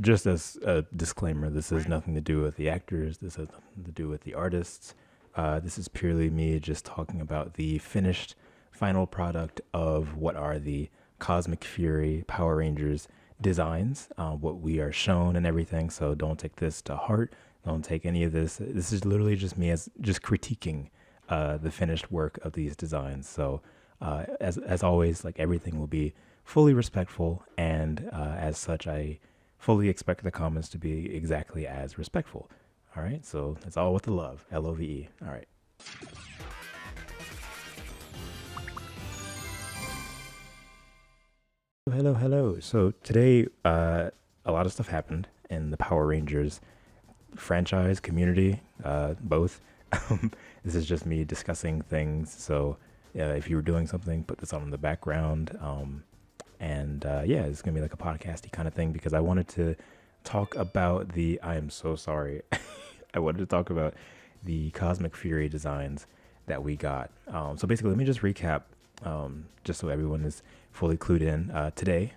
just as a disclaimer, this has nothing to do with the actors. This has nothing to do with the artists. This is purely me just talking about the finished final product of what are the Cosmic Fury Power Rangers designs, what we are shown and everything. So don't take this to heart. Don't take any of this. This is literally just me as just critiquing the finished work of these designs. So as always, like everything will be fully respectful, and as such, I fully expect the comments to be exactly as respectful. All right, so it's all with the love, LOVE. All right. Hello. So today, a lot of stuff happened in the Power Rangers franchise community, both. This is just me discussing things. So if you were doing something, put this on in the background. Yeah, it's gonna be like a podcasty kind of thing because I wanted to talk about I am so sorry. I wanted to talk about the Cosmic Fury designs that we got. So basically, let me just recap, just so everyone is fully clued in. Today,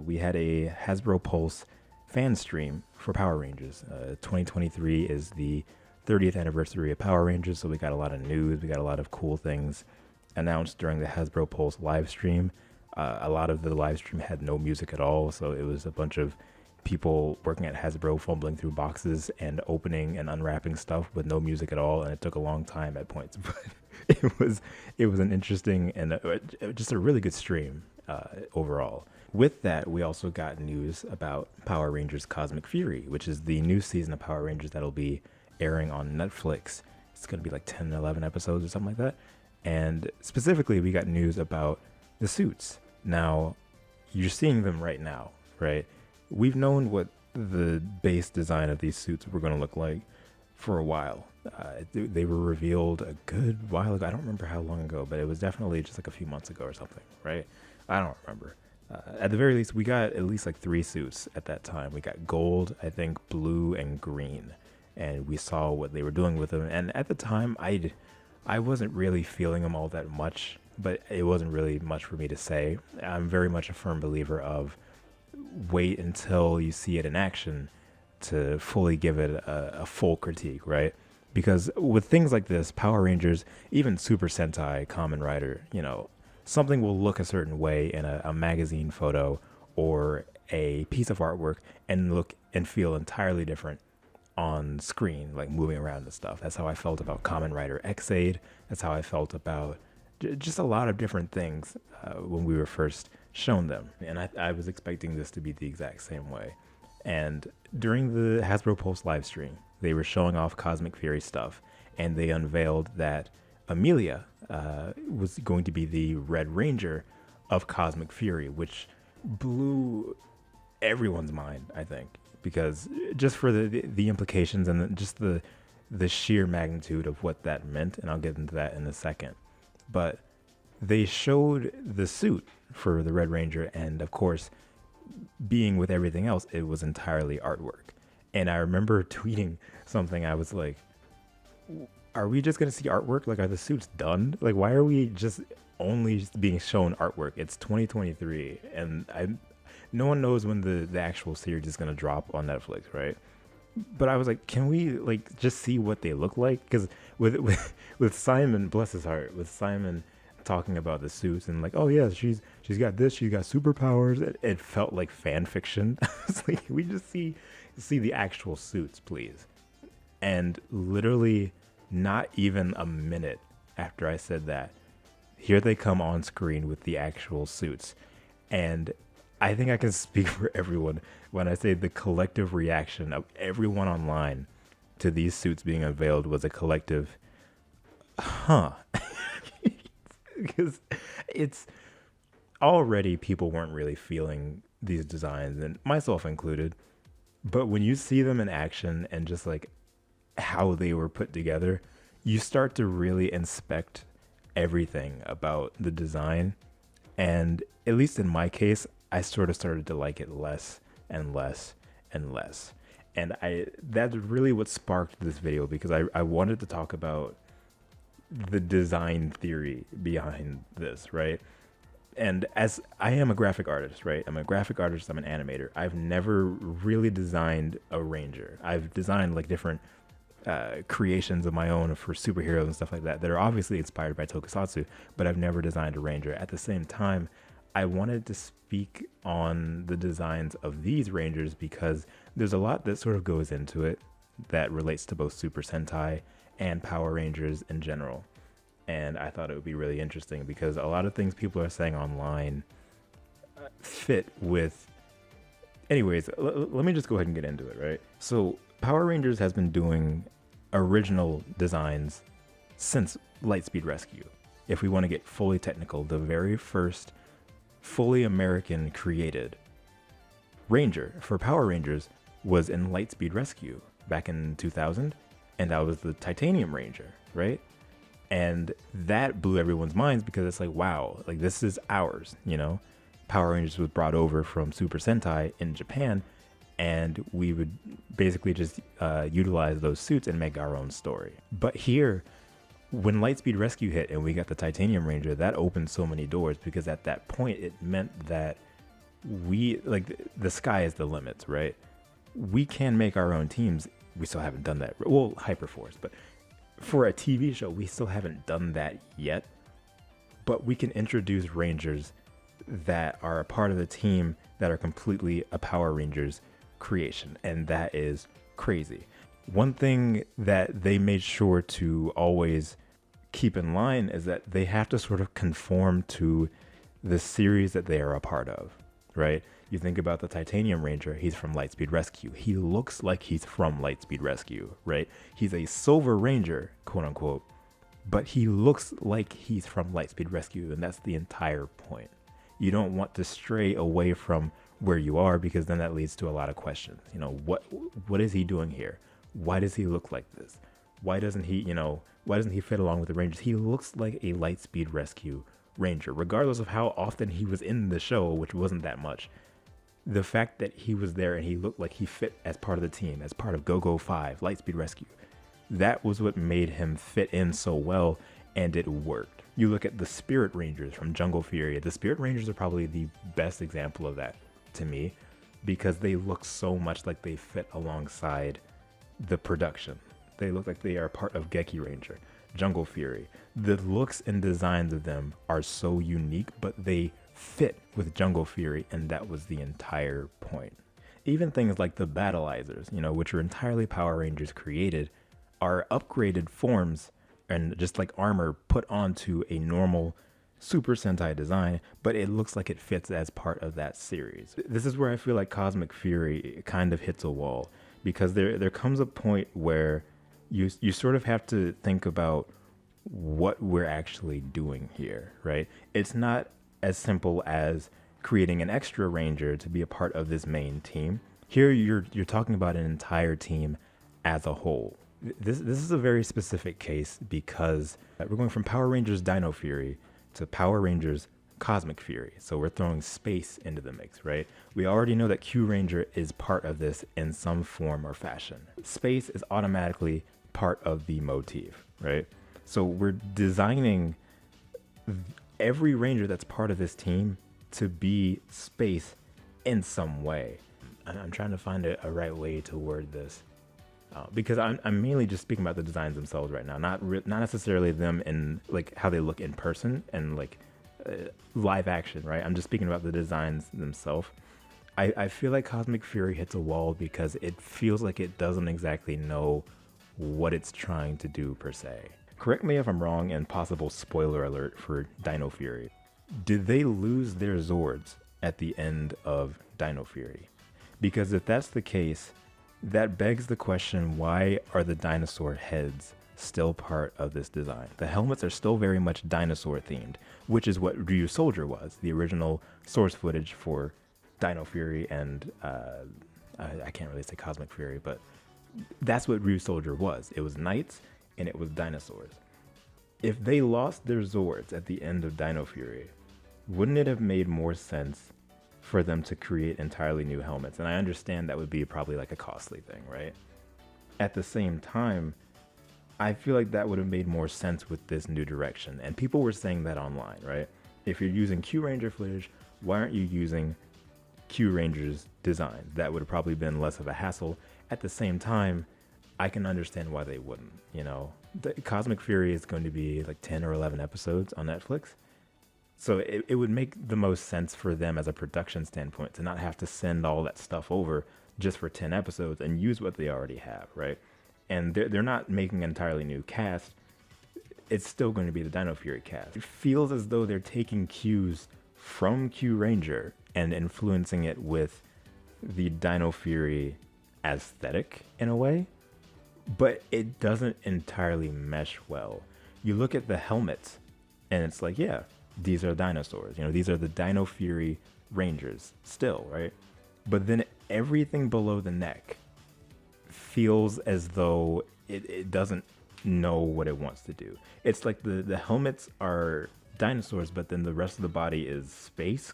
we had a Hasbro Pulse fan stream for Power Rangers. 2023 is the 30th anniversary of Power Rangers, so we got a lot of news. We got a lot of cool things announced during the Hasbro Pulse live stream. A lot of the live stream had no music at all, so it was a bunch of people working at Hasbro fumbling through boxes and opening and unwrapping stuff with no music at all, and it took a long time at points. But it was an interesting and just a really good stream overall. With that, we also got news about Power Rangers Cosmic Fury, which is the new season of Power Rangers that'll be airing on Netflix. It's going to be like 10, 11 episodes or something like that. And specifically, we got news about the suits. Now, you're seeing them right now, right? We've known what the base design of these suits were going to look like for a while. They were revealed a good while ago. I don't remember how long ago, but it was definitely just like a few months ago or something, right? I don't remember. At the very least, we got at least like 3 suits at that time. We got gold, I think blue, and green. And we saw what they were doing with them. And at the time, I wasn't really feeling them all that much, but it wasn't really much for me to say. I'm very much a firm believer of wait until you see it in action to fully give it a full critique, right? Because with things like this, Power Rangers, even Super Sentai, Kamen Rider, something will look a certain way in a magazine photo or a piece of artwork and look and feel entirely different on screen, like moving around and stuff. That's how I felt about Kamen Rider X-Aid. That's how I felt about just a lot of different things when we were first shown them. And I was expecting this to be the exact same way. And during the Hasbro Pulse live stream, they were showing off Cosmic Fury stuff, and they unveiled that Amelia was going to be the Red Ranger of Cosmic Fury, which blew everyone's mind, I think, because just for the implications and just the sheer magnitude of what that meant, and I'll get into that in a second. But they showed the suit for the Red Ranger, and of course, being with everything else, it was entirely artwork. And I remember tweeting something. I was like, are we just going to see artwork? Like, are the suits done? Like, why are we just only being shown artwork? It's 2023, and no one knows when the actual series is going to drop on Netflix, right? But I was like, can we like just see what they look like? Because with Simon, bless his heart, with Simon talking about the suits and like, oh yeah, she's got this, she's got superpowers. It felt like fan fiction. It's like, can we just see the actual suits, please? And literally, not even a minute after I said that, here they come on screen with the actual suits. And I think I can speak for everyone when I say the collective reaction of everyone online to these suits being unveiled was a collective, because it's already people weren't really feeling these designs, and myself included. But when you see them in action and just like how they were put together, you start to really inspect everything about the design. And at least in my case, I sort of started to like it less and less and less. And that's really what sparked this video, because I wanted to talk about the design theory behind this, right? And as I am a graphic artist, right? I'm a graphic artist, I'm an animator. I've never really designed a ranger. I've designed like different creations of my own for superheroes and stuff like that are obviously inspired by tokusatsu, but I've never designed a ranger. At the same time, I wanted to speak on the designs of these rangers because there's a lot that sort of goes into it that relates to both Super Sentai and Power Rangers in general. And I thought it would be really interesting because a lot of things people are saying online fit with. Anyways, let me just go ahead and get into it, right? So Power Rangers has been doing original designs since Lightspeed Rescue. If we want to get fully technical, the very first fully American created Ranger for Power Rangers was in Lightspeed Rescue back in 2000, and that was the Titanium Ranger, right? And that blew everyone's minds because it's like, wow, like this is ours, you know? Power Rangers was brought over from Super Sentai in Japan, and we would basically just utilize those suits and make our own story. But here, when Lightspeed Rescue hit and we got the Titanium Ranger, that opened so many doors because at that point it meant that the sky is the limits, right? We can make our own teams. We still haven't done that. Well, Hyperforce, but for a TV show, we still haven't done that yet. But we can introduce Rangers that are a part of the team that are completely a Power Rangers creation, and that is crazy. One thing that they made sure to always keep in line is that they have to sort of conform to the series that they are a part of, right? You think about the Titanium Ranger, he's from Lightspeed Rescue. He looks like he's from Lightspeed Rescue, right? He's a Silver Ranger, quote unquote, but he looks like he's from Lightspeed Rescue, and that's the entire point. You don't want to stray away from where you are because then that leads to a lot of questions. You know, what is he doing here? Why does he look like this? Why doesn't he fit along with the Rangers? He looks like a Lightspeed Rescue Ranger, regardless of how often he was in the show, which wasn't that much. The fact that he was there and he looked like he fit as part of the team, as part of Go-Go 5, Lightspeed Rescue, that was what made him fit in so well, and it worked. You look at the Spirit Rangers from Jungle Fury. The Spirit Rangers are probably the best example of that to me because they look so much like they fit alongside the production. They look like they are part of Geki Ranger, Jungle Fury. The looks and designs of them are so unique, but they fit with Jungle Fury, and that was the entire point. Even things like the Battleizers, which are entirely Power Rangers created, are upgraded forms and just like armor put onto a normal Super Sentai design, but it looks like it fits as part of that series. This is where I feel like Cosmic Fury kind of hits a wall, because there comes a point where you sort of have to think about what we're actually doing here, right? It's not as simple as creating an extra ranger to be a part of this main team. Here you're talking about an entire team as a whole. This is a very specific case because we're going from Power Rangers Dino Fury to Power Rangers Cosmic Fury. So we're throwing space into the mix, right? We already know that Q Ranger is part of this in some form or fashion. Space is automatically part of the motif, right? So we're designing every ranger that's part of this team to be space in some way. I'm trying to find a right way to word this. Because I'm mainly just speaking about the designs themselves right now, not necessarily them in like how they look in person and like live action, right? I'm just speaking about the designs themselves. I feel like Cosmic Fury hits a wall because it feels like it doesn't exactly know what it's trying to do per se. Correct me if I'm wrong, and possible spoiler alert for Dino Fury. Did they lose their Zords at the end of Dino Fury? Because if that's the case, that begs the question, why are the dinosaur heads still part of this design? The helmets are still very much dinosaur themed, which is what Ryu Soldier was, the original source footage for Dino Fury and I can't really say Cosmic Fury, but that's what Ryu Soldier was. It was knights and it was dinosaurs. If they lost their Zords at the end of Dino Fury, wouldn't it have made more sense for them to create entirely new helmets? And I understand that would be probably like a costly thing, right? At the same time, I feel like that would have made more sense with this new direction. And people were saying that online, right? If you're using Q Ranger footage, why aren't you using Q Ranger's design? That would have probably been less of a hassle. At the same time, I can understand why they wouldn't. You know, the Cosmic Fury is going to be like 10 or 11 episodes on Netflix. So it would make the most sense for them as a production standpoint to not have to send all that stuff over just for 10 episodes and use what they already have, right? And they're not making an entirely new cast. It's still going to be the Dino Fury cast. It feels as though they're taking cues from Q Ranger and influencing it with the Dino Fury aesthetic in a way, but it doesn't entirely mesh well. You look at the helmets and it's like, yeah, these are dinosaurs. You know, these are the Dino Fury Rangers still, right? But then everything below the neck feels as though it doesn't know what it wants to do. It's like the helmets are dinosaurs, but then the rest of the body is space,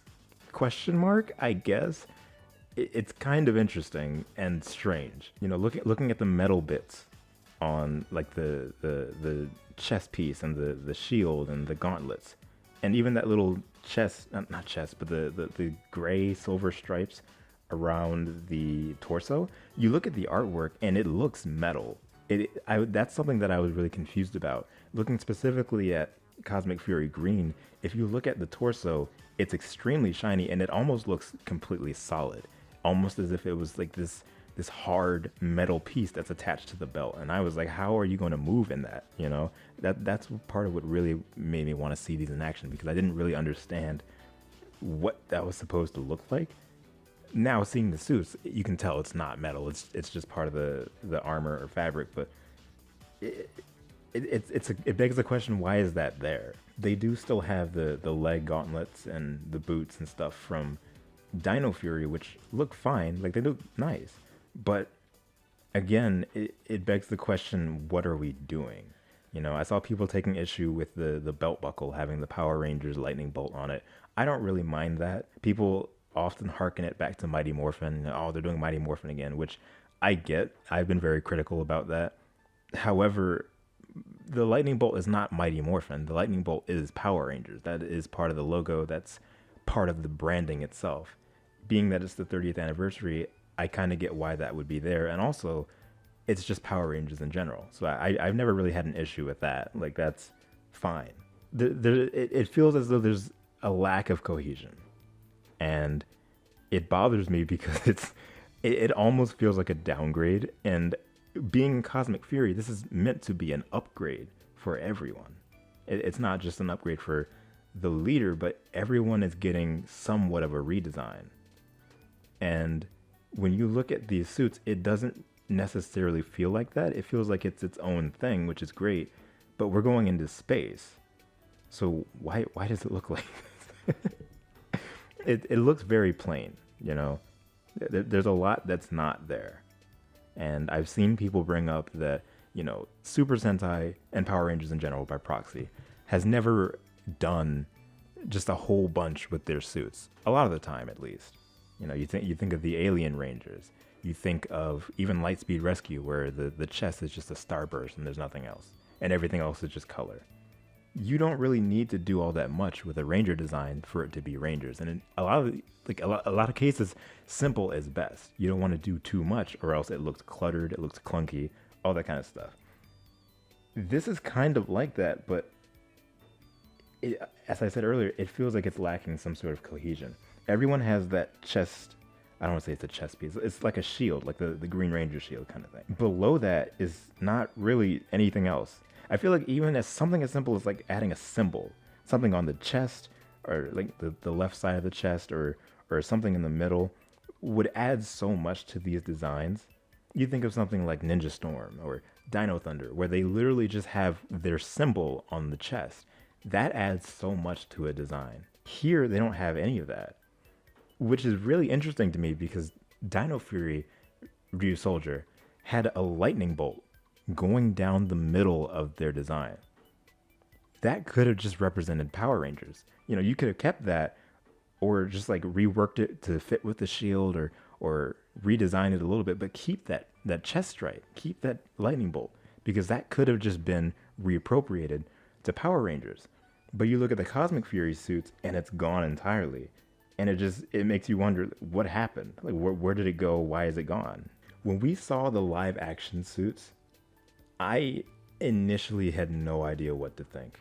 question mark, I guess. It's kind of interesting and strange. You know, looking at the metal bits on like the chest piece and the shield and the gauntlets, and even that little chest, not chest, but the gray silver stripes around the torso. You look at the artwork and it looks metal. That's something that I was really confused about. Looking specifically at Cosmic Fury Green, if you look at the torso, it's extremely shiny and it almost looks completely solid, almost as if it was like this hard metal piece that's attached to the belt. And I was like, how are you going to move in that? You know, that's part of what really made me want to see these in action, because I didn't really understand what that was supposed to look like. Now seeing the suits, you can tell it's not metal. It's just part of the armor or fabric. But it begs the question, why is that there? They do still have the leg gauntlets and the boots and stuff from Dino Fury, which look fine. Like, they look nice. But again, it begs the question, what are we doing? You know, I saw people taking issue with the belt buckle having the Power Rangers lightning bolt on it. I don't really mind that. People often harken it back to Mighty Morphin. Oh, they're doing Mighty Morphin again, which I get. I've been very critical about that. However, the lightning bolt is not Mighty Morphin. The lightning bolt is Power Rangers. That is part of the logo. That's part of the branding itself. Being that it's the 30th anniversary, I kind of get why that would be there. And also, it's just Power Rangers in general. So I've never really had an issue with that. Like, that's fine. It feels as though there's a lack of cohesion. And it bothers me because it almost feels like a downgrade. And being Cosmic Fury, this is meant to be an upgrade for everyone. It's not just an upgrade for the leader, but everyone is getting somewhat of a redesign. And when you look at these suits, it doesn't necessarily feel like that. It feels like it's its own thing, which is great, but we're going into space. So why does it look like this? It looks very plain, you know. There's a lot that's not there. And I've seen people bring up that, you know, Super Sentai and Power Rangers in general by proxy has never done just a whole bunch with their suits. A lot of the time, at least. You know, you think of the Alien Rangers. You think of even Lightspeed Rescue, where the chest is just a starburst and there's nothing else. And everything else is just color. You don't really need to do all that much with a Ranger design for it to be Rangers. And in a lot of cases, simple is best. You don't want to do too much, or else it looks cluttered, it looks clunky, all that kind of stuff. This is kind of like that, but as I said earlier, it feels like it's lacking some sort of cohesion. Everyone has that chest. I don't want to say it's a chest piece. It's like a shield, like the Green Ranger shield kind of thing. Below that is not really anything else. I feel like even as something as simple as like adding a symbol, something on the chest, or like the left side of the chest, or something in the middle, would add so much to these designs. You think of something like Ninja Storm or Dino Thunder, where they literally just have their symbol on the chest. That adds so much to a design. Here, they don't have any of that, which is really interesting to me, because Dino Fury Ryu Soldier had a lightning bolt going down the middle of their design. That could have just represented Power Rangers. You know, you could have kept that, or just like reworked it to fit with the shield, or redesigned it a little bit, but keep that chest stripe, keep that lightning bolt, because that could have just been reappropriated to Power Rangers. But you look at the Cosmic Fury suits and it's gone entirely. And it makes you wonder what happened. Like where did it go? Why is it gone? When we saw the live action suits, I initially had no idea what to think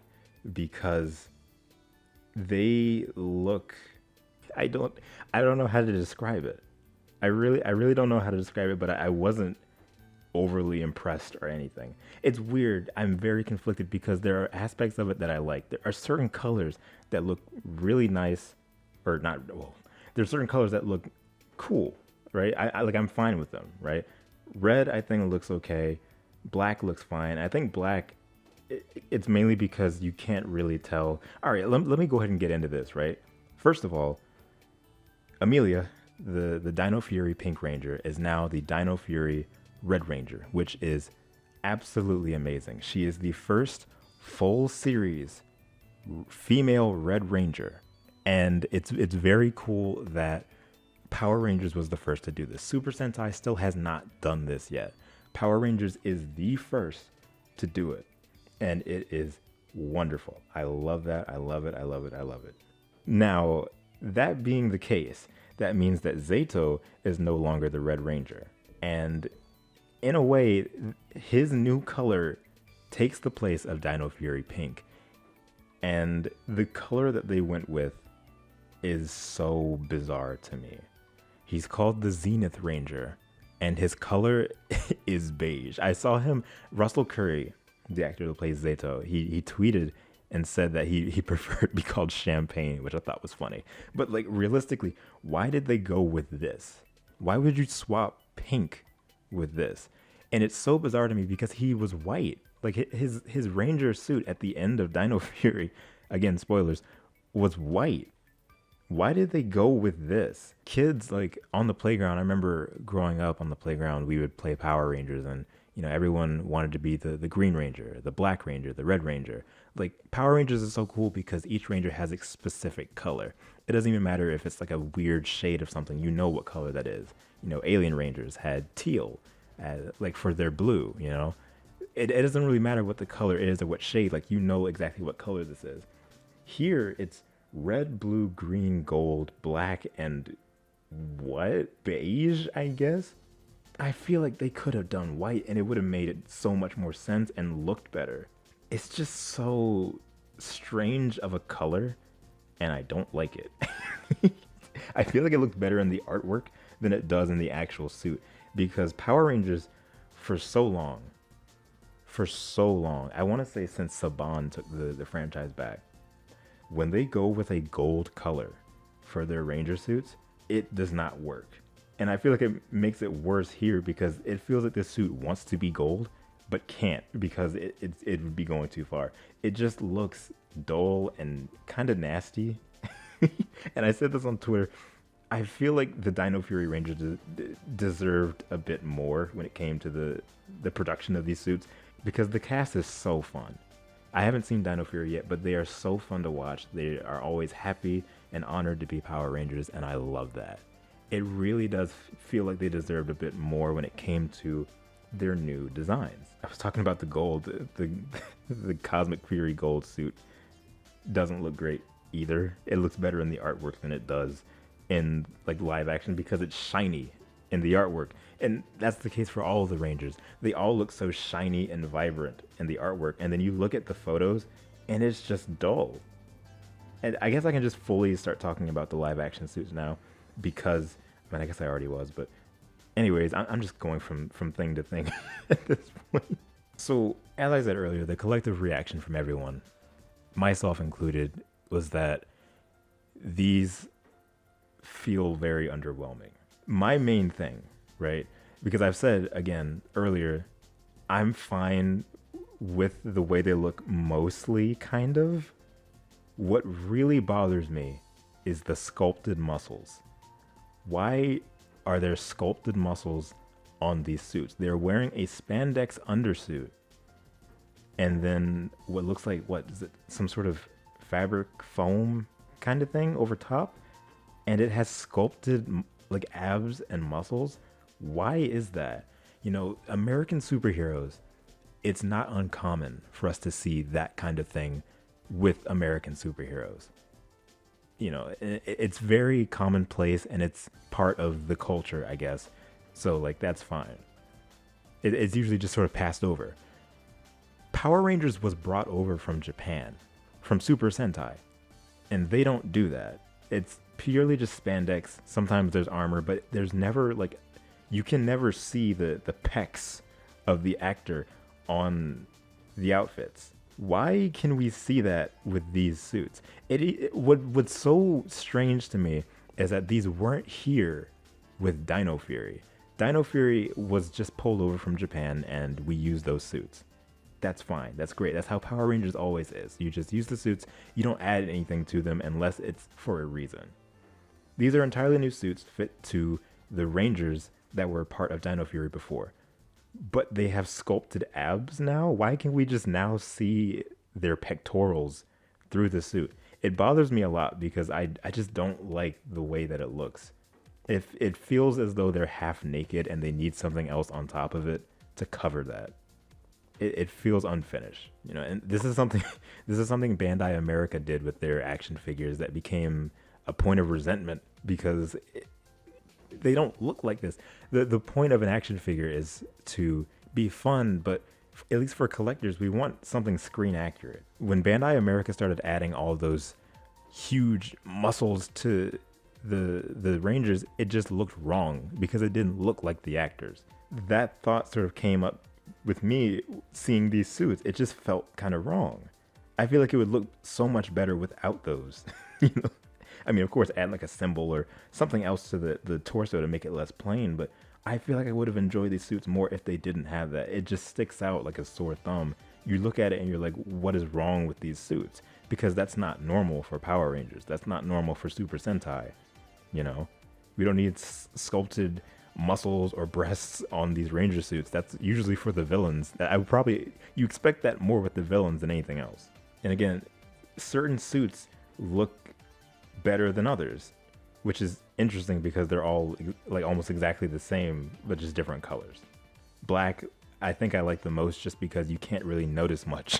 because they look I don't I don't know how to describe it. I really don't know how to describe it, but I wasn't overly impressed or anything. It's weird. I'm very conflicted because there are aspects of it that I like. There are certain colors that look really nice, or not. Well, there's certain colors that look cool, right? I'm fine with them, right? Red, I think looks okay. Black looks fine. I think black. It's mainly because you can't really tell. All right, let me go ahead and get into this, right? First of all, Amelia, the Dino Fury Pink Ranger, is now the Dino Fury Red Ranger, which is absolutely amazing. She is the first full series female Red Ranger, and it's very cool that Power Rangers was the first to do this. Super Sentai still has not done this yet. Power Rangers is the first to do it, and it is wonderful. I love that. I love it. I love it. I love it. Now, that being the case, that means that Zato is no longer the Red Ranger, and in a way, his new color takes the place of Dino Fury Pink. And the color that they went with is so bizarre to me. He's called the Zenith Ranger, and his color is beige. I saw him, Russell Curry, the actor who plays Zato, he tweeted and said that he preferred to be called Champagne, which I thought was funny. But like realistically, why did they go with this? Why would you swap pink with this? And it's so bizarre to me because he was white. Like his Ranger suit at the end of Dino Fury, again spoilers, was white. Why did they go with this? Kids, like on the playground, I remember growing up on the playground, we would play Power Rangers, and everyone wanted to be the Green Ranger, the Black Ranger, the Red Ranger. Like Power Rangers is so cool because each Ranger has a specific color. It doesn't even matter if it's like a weird shade of something, you know what color that is. Alien Rangers had teal, like for their blue, It doesn't really matter what the color is or what shade, like exactly what color this is. Here, it's red, blue, green, gold, black, and what? Beige, I guess? I feel like they could have done white and it would have made it so much more sense and looked better. It's just so strange of a color, and I don't like it. I feel like it looks better in the artwork than it does in the actual suit, because Power Rangers, for so long, I want to say since Saban took the franchise back, when they go with a gold color for their Ranger suits, it does not work. And I feel like it makes it worse here because it feels like this suit wants to be gold, but can't because it would be going too far. It just looks dull and kind of nasty. And I said this on Twitter. I feel like the Dino Fury Rangers deserved a bit more when it came to the production of these suits, because the cast is so fun. I haven't seen Dino Fury yet, but they are so fun to watch. They are always happy and honored to be Power Rangers, and I love that. It really does feel like they deserved a bit more when it came to their new designs. I was talking about the gold. The Cosmic Fury gold suit doesn't look great either. It looks better in the artwork than it does in like live action because it's shiny in the artwork. And that's the case for all of the Rangers. They all look so shiny and vibrant in the artwork. And then you look at the photos and it's just dull. And I guess I can just fully start talking about the live action suits now because, I guess I already was, but anyways, I'm just going from thing to thing at this point. So, as I said earlier, the collective reaction from everyone, myself included, was that these feel very underwhelming. My main thing, right? Because I've said again earlier, I'm fine with the way they look mostly, kind of. What really bothers me is the sculpted muscles. Why are there sculpted muscles on these suits? They're wearing a spandex undersuit and then what looks like, what is it, some sort of fabric foam kind of thing over top, and it has sculpted like abs and muscles. Why is that? American superheroes, it's not uncommon for us to see that kind of thing with American superheroes. You know, it's very commonplace and it's part of the culture, I guess. So like that's fine. It's usually just sort of passed over. Power Rangers was brought over from Japan, from Super Sentai, and they don't do that. It's purely just spandex. Sometimes there's armor, but there's never like you can never see the pecs of the actor on the outfits. Why can we see that with these suits? What's so strange to me is that these weren't here with Dino Fury. Dino Fury was just pulled over from Japan and we used those suits. That's fine. That's great. That's how Power Rangers always is. You just use the suits. You don't add anything to them unless it's for a reason. These are entirely new suits fit to the Rangers that were part of Dino Fury before. But they have sculpted abs now? Why can we just now see their pectorals through the suit? It bothers me a lot because I just don't like the way that it looks. If it feels as though they're half naked and they need something else on top of it to cover that. It feels unfinished, you know, and this is something Bandai America did with their action figures that became a point of resentment because they don't look like this. The point of an action figure is to be fun, but at least for collectors, we want something screen accurate. When Bandai America started adding all those huge muscles to the Rangers, it just looked wrong because it didn't look like the actors. That thought sort of came up with me seeing these suits. It just felt kind of wrong. I feel like it would look so much better without those. You know, I mean, of course, add like a symbol or something else to the torso to make it less plain, but I feel like I would have enjoyed these suits more if they didn't have that. It just sticks out like a sore thumb. You look at it and you're like, what is wrong with these suits? Because that's not normal for Power Rangers. That's not normal for Super Sentai. You know, we don't need sculpted muscles or breasts on these Ranger suits. That's usually for the villains. You expect that more with the villains than anything else. And again, certain suits look better than others, which is interesting because they're all like almost exactly the same, but just different colors. Black, I think I like the most just because you can't really notice much.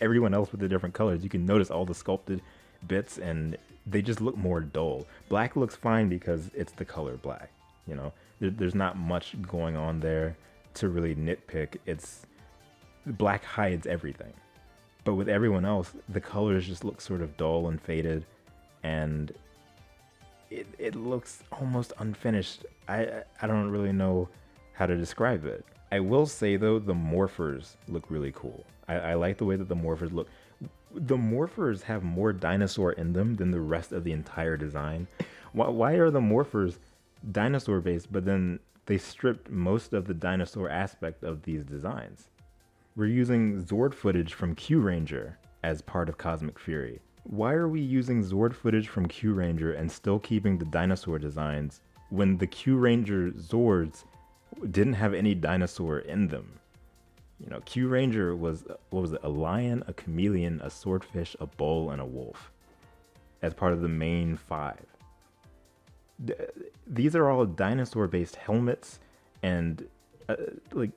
Everyone else with the different colors, you can notice all the sculpted bits and they just look more dull. Black looks fine because it's the color black. You know, there's not much going on there to really nitpick. It's black hides everything. But with everyone else, the colors just look sort of dull and faded, and it looks almost unfinished. I don't really know how to describe it. I will say though, the Morphers look really cool. I like the way that the Morphers look. The Morphers have more dinosaur in them than the rest of the entire design. Why are the Morphers dinosaur based, but then they stripped most of the dinosaur aspect of these designs? We're using Zord footage from Q Ranger as part of Cosmic Fury. Why are we using Zord footage from Q Ranger and still keeping the dinosaur designs when the Q Ranger Zords didn't have any dinosaur in them? You know, Q Ranger was, what was it, a lion, a chameleon, a swordfish, a bull, and a wolf as part of the main 5. These are all dinosaur-based helmets, and like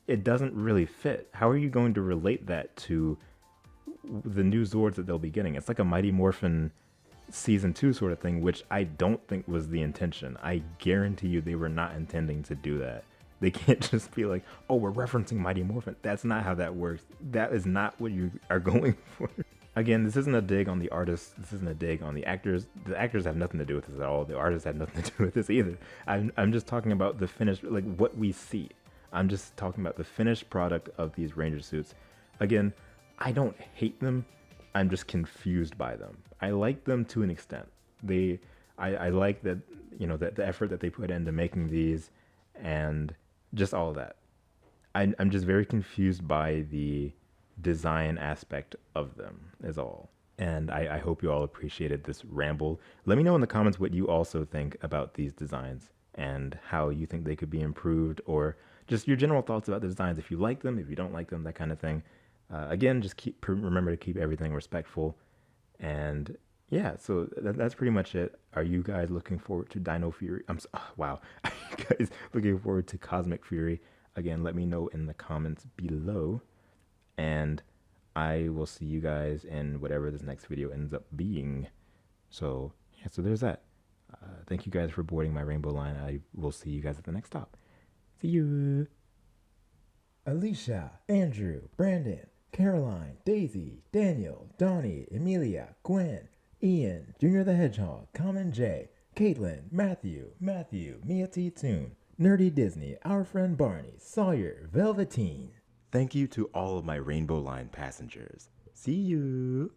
it doesn't really fit. How are you going to relate that to the new Zords that they'll be getting? It's like a Mighty Morphin Season 2 sort of thing, which I don't think was the intention. I guarantee you they were not intending to do that. They can't just be like, oh, we're referencing Mighty Morphin. That's not how that works. That is not what you are going for. Again, this isn't a dig on the artists. This isn't a dig on the actors. The actors have nothing to do with this at all. The artists have nothing to do with this either. I'm just talking about the finished, like what we see. I'm just talking about the finished product of these Ranger suits. Again, I don't hate them. I'm just confused by them. I like them to an extent. I like that, you know, that the effort that they put into making these and just all of that. I'm just very confused by the design aspect of them is all. And I hope you all appreciated this ramble. Let me know in the comments what you also think about these designs and how you think they could be improved, or just your general thoughts about the designs. If you like them, if you don't like them, that kind of thing. Again, just remember to keep everything respectful. And yeah, so that's pretty much it. Are you guys looking forward to Dino Fury? Wow. Are you guys looking forward to Cosmic Fury? Again, let me know in the comments below. And I will see you guys in whatever this next video ends up being. So, yeah, so there's that. Thank you guys for boarding my rainbow line. I will see you guys at the next stop. See you. Alicia, Andrew, Brandon, Caroline, Daisy, Daniel, Donnie, Emilia, Gwen, Ian, Junior the Hedgehog, Common J, Caitlin, Matthew, Mia T. Toon, Nerdy Disney, Our Friend Barney, Sawyer, Velveteen. Thank you to all of my rainbow line passengers. See you.